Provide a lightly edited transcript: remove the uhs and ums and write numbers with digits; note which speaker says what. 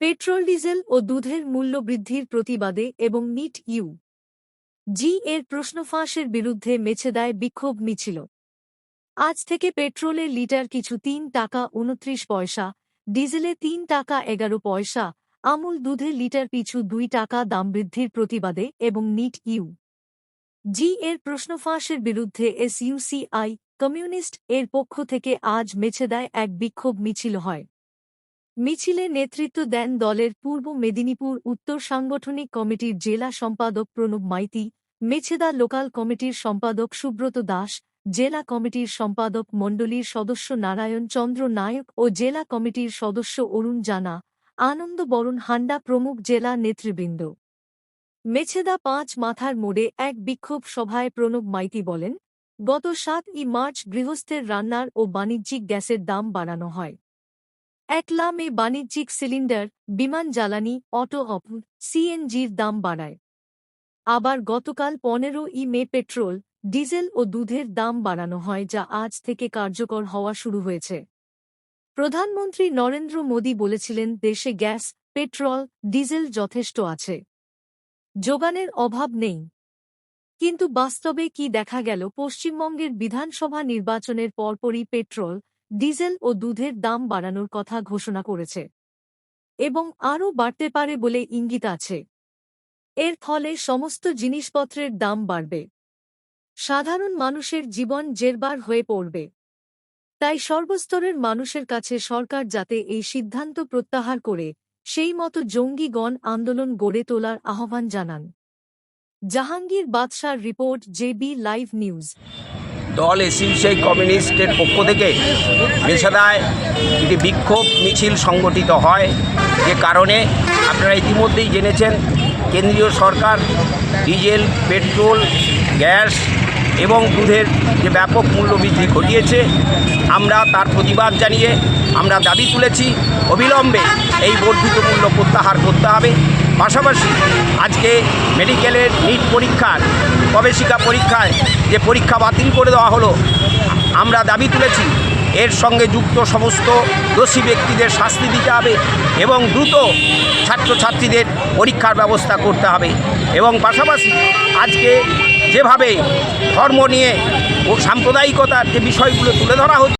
Speaker 1: Petrol diesel ও দুধের মূল্য বৃদ্ধির প্রতিবাদে এবং নিট ইউ.জি এর প্রশ্ন ফাঁসের বিরুদ্ধে মেছেদায় বিক্ষোভ মিছিল। আজ থেকে পেট্রোলের লিটার কিছু ৩ টাকা ২৯ পয়সা, ডিজেলে ৩ টাকা ১১ পয়সা, আমূল দুধের লিটার পিছু ২ টাকা দাম বৃদ্ধির প্রতিবাদে এবং নিট ইউ.জি এর প্রশ্ন ফাঁসের বিরুদ্ধে এসইউসিআই কমিউনিস্ট এর পক্ষ থেকে আজ মেছেদায় এক বিক্ষোভ মিছিল হয়। মিছিলে নেতৃত্ব দেন দলের পূর্ব মেদিনীপুর উত্তর সাংগঠনিক কমিটির জেলা সম্পাদক প্রণব মাইতি, মেছেদা লোকাল কমিটির সম্পাদক সুব্রত দাস, জেলা কমিটির সম্পাদক মণ্ডলীর সদস্য নারায়ণ চন্দ্র নায়ক ও জেলা কমিটির সদস্য অরুণ জানা, আনন্দ বরুণ হান্ডা প্রমুখ জেলা নেতৃবৃন্দ। মেছেদা ৫ মাথার মোড়ে এক বিক্ষোভ সভায় প্রণব মাইতি বলেন, গত ৭ই মার্চ গৃহস্থের রান্নার ও বাণিজ্যিক গ্যাসের দাম বাড়ানো হয়। ১ মে বাণিজ্যিক সিলিন্ডার, বিমান জ্বালানি, অটো সিএনজির দাম বাড়ায়। আবার গতকাল ১৫ই মে পেট্রোল, ডিজেল ও দুধের দাম বাড়ানো হয়, যা আজ থেকে কার্যকর হওয়া শুরু হয়েছে। প্রধানমন্ত্রী নরেন্দ্র মোদী বলেছিলেন দেশে গ্যাস, পেট্রোল, ডিজেল যথেষ্ট আছে, যোগানের অভাব নেই। কিন্তু বাস্তবে কি দেখা গেল? পশ্চিমবঙ্গের বিধানসভা নির্বাচনের পরপরই পেট্রোল, ডিজেল ও দুধের দাম বাড়ানোর কথা ঘোষণা করেছে এবং আরও বাড়তে পারে বলে ইঙ্গিত আছে। এর ফলে সমস্ত জিনিসপত্রের দাম বাড়বে, সাধারণ মানুষের জীবন জেরবার হয়ে পড়বে। তাই সর্বস্তরের মানুষের কাছে সরকার যাতে এই সিদ্ধান্ত প্রত্যাহার করে সেই মতো জঙ্গি গণ আন্দোলন গড়ে তোলার আহ্বান জানান। জাহাঙ্গীর বাদশার রিপোর্ট, জেবি লাইভ নিউজ।
Speaker 2: দল এসইউসিআই কমিউনিস্টের পক্ষ থেকে মেছেদায় একটি বিক্ষোভ মিছিল সংগঠিত হয়, যে কারণে আপনারা ইতিমধ্যেই জেনেছেন কেন্দ্রীয় সরকার ডিজেল, পেট্রোল, গ্যাস এবং দুধের যে ব্যাপক মূল্যবৃদ্ধি ঘটিয়েছে। আমরা তার প্রতিবাদ জানিয়ে আমরা দাবি তুলেছি অবিলম্বে এই বর্ধিত মূল্য প্রত্যাহার করতে হবে। পাশাপাশি আজকে মেডিকেলের নিট পরীক্ষার প্রবেশিকা পরীক্ষায় যে পরীক্ষা বাতিল করে দেওয়া হলো, আমরা দাবি তুলেছি এর সঙ্গে যুক্ত সমস্ত দোষী ব্যক্তিদের শাস্তি দিতে হবে এবং দ্রুত ছাত্রছাত্রীদের পরীক্ষার ব্যবস্থা করতে হবে। এবং পাশাপাশি আজকে যেভাবে ধর্ম নিয়ে ও সাম্প্রদায়িকতার যে বিষয়গুলো তুলে ধরা হচ্ছে,